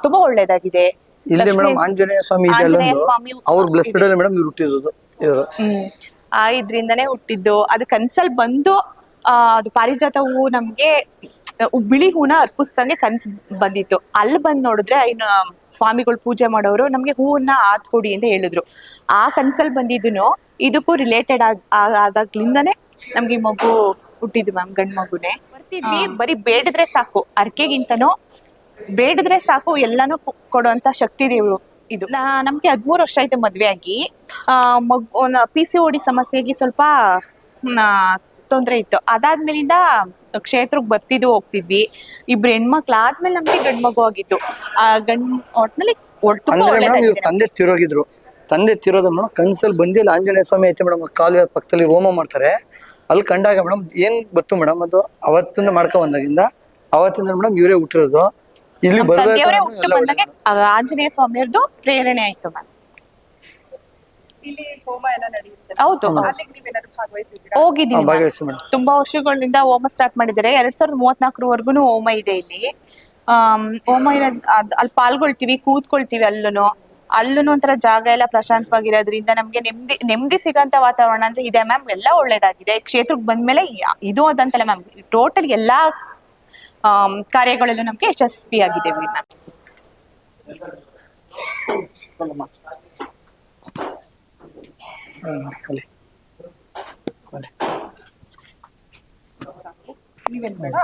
ತುಂಬಾ ಒಳ್ಳೇದಾಗಿದೆ. ಇಲ್ಲಿ ಲಕ್ಷ್ಮೀ ಮೇಡಮ್ ಆಂಜನೇಯ ಸ್ವಾಮಿ ಇದೆ ಆಂಜನೇಯ ಅಲ್ಲೊಂದು, ಸ್ವಾಮಿ ಅವ್ರ ಬ್ಲೆಸ್ಡ್ ಇದೆ. ಅಲ್ಲಿ ಮೇಡಮ್ ಇವ್ರು ಹುಟ್ಟಿರೋದು ಇವರು. ಇದ್ರಿಂದಾನೇ ಹುಟ್ಟಿದ್ದು. ಅದು ಕನ್ಸಲ್ ಬಂದು ಅದು ಪಾರಿಜಾತ ಹೂವು ನಮ್ಗೆ ಬಿಳಿ ಹೂನ ಅರ್ಪಿಸ್ದಂಗೆ ಕನ್ಸ್ ಬಂದಿತ್ತು. ಅಲ್ಲಿ ಬಂದ್ ನೋಡಿದ್ರೆ ಇನ್ನು ಸ್ವಾಮಿಗಳು ಪೂಜೆ ಮಾಡೋರು ನಮ್ಗೆ ಹೂವನ್ನ ಕೊಡಿ ಅಂತ ಹೇಳಿದ್ರು. ಆ ಕನ್ಸಲ್ ಬಂದಿದ್ದು ಇದಕ್ಕೂ ರಿಲೇಟೆಡ್ ಆದಾಗ್ಲಿಂದಾನೇ ನಮ್ಗೆ ಈ ಮಗು ಹುಟ್ಟಿದ್ದು ಮ್ಯಾಮ್, ಗಂಡ್ ಮಗುನೇ. ಬರ್ತಿದ್ವಿ ಬರೀ ಬೇಡಿದ್ರೆ ಸಾಕು, ಅರ್ಕೆಗಿಂತನೂ ಬೇಡಿದ್ರೆ ಸಾಕು ಎಲ್ಲಾನು ಕೊಡುವಂತ ಶಕ್ತಿ ದೇವ್ರು ಇದು. ನಮ್ಗೆ 13 ವರ್ಷ ಆಯ್ತು ಮದ್ವೆ ಆಗಿ. ಮಗು PCOD ಸಮಸ್ಯೆಗೆ ಸ್ವಲ್ಪ ತೊಂದ್ರೆ ಇತ್ತು. ಅದಾದ್ಮೇಲಿಂದ ಕ್ಷೇತ್ರಕ್ಕೆ ಬರ್ತಿದ್ವಿ ಹೋಗ್ತಿದ್ವಿ. ಇಬ್ರು ಹೆಣ್ಮಕ್ಳು ಆದ್ಮೇಲೆ ನಮ್ಗೆ ಗಂಡ್ ಮಗು ಆಗಿತ್ತು. ಒಟ್ನಲ್ಲಿ ತುಂಬಾ ಅಂದ್ರೆ ಮೇಡಮ್ ಇವ್ರ ಒಳ್ಳೇದಾಗಿದೆ ತಂದೆ ತಿರೋಗಿದ್ರು. ತಂದೆ ತಿರೋದ ಮೇಡಮ್ ಕನ್ಸಲ್ಲಿ ಬಂದಿಲ್ಲ. ಆಂಜನೇಯ ಸ್ವಾಮಿ ಐತೆ ಮೇಡಮ್, ಕಾಲುವೆ ಪಕ್ಕದಲ್ಲಿ ಹೋಮ ಮಾಡ್ತಾರೆ. ಅಲ್ಲಿ ಕಂಡಾಗ ಮೇಡಮ್ ಏನ್ ಗೊತ್ತು ಮೇಡಮ್, ಅದು ಅವತ್ತಿಂದ ಮಾಡ್ಕೊ ಬಂದಾಗಿಂದ ಅವತ್ತಿಂದ ಮೇಡಮ್ ಇವರೇ ಹುಟ್ಟಿರೋದು. ಇಲ್ಲಿ ನಮ್ ಬರ್ಬೇಕು ತಂದೆಯವರೇ ಮೇಡಮ್ ಹುಟ್ಟು ಎಲ್ಲ ಒಳ್ಳೆ ಬಂದಾಗೆ ಆಂಜನೇಯ ಸ್ವಾಮಿಯವ್ರದ್ದು ಪ್ರೇರಣೆ ಆಯ್ತು ಮ್ಯಾಮ್. ಇಲ್ಲಿ ಹೋಮ ಎಲ್ಲ ನಡೆಯುತ್ತೆ. ಹೌದು, ಅಲ್ಲಿಗೆ ನೀವೇನಾದ್ರು ಭಾಗವಹಿಸಿದ್ದೀರಾ? ಹೋಗಿದೀವಿ ಮ್ಯಾಮ್. ಭಾಗವಹಿಸಿ ಮೇಡಮ್. ತುಂಬಾ ವರ್ಷಗಳಿಂದ ಹೋಮ ಸ್ಟಾರ್ಟ್ ಮಾಡಿದ್ದಾರೆ. 2034 ಹೋಮ ಇದೆ ಇಲ್ಲಿ. ಹೋಮ ಇರೋದ್ ಅಲ್ಲಿ ಪಾಲ್ಗೊಳ್ತೀವಿ, ಕೂತ್ಕೊಳ್ತೀವಿ. ಅಲ್ಲೂನು ಒಂಥರ ಜಾಗ ಎಲ್ಲ ಪ್ರಶಾಂತವಾಗಿರೋದ್ರಿಂದ ನಮ್ಗೆ ನೆಮ್ಮದಿ ಸಿಗಂತ ವಾತಾವರಣ ಅಂದ್ರೆ ಇದೆ ಮ್ಯಾಮ್. ಎಲ್ಲ ಒಳ್ಳೇದಾಗಿದೆ. ಕ್ಷೇತ್ರಕ್ಕೆ ಬಂದ್ಮೇಲೆ ಇದು ಅದಂತಲ್ಲ ಮ್ಯಾಮ್, ಟೋಟಲ್ ಎಲ್ಲಾ ಕಾರ್ಯಗಳಲ್ಲೂ ನಮ್ಗೆ ಯಶಸ್ವಿಯಾಗಿದ್ದೇವೆ ಮ್ಯಾಮ್. ನೀವೇನ್ ಬೇಡ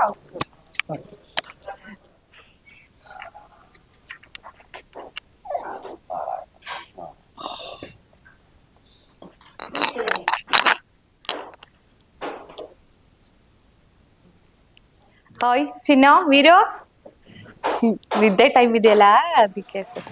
ಹಾಯ್ ಚಿನ್ನ, ವೀರು, ನಿದ್ದೆ ಟೈಮ್ ಇದೆಯಲ್ಲ ಅದಕ್ಕೆ ಸರ್.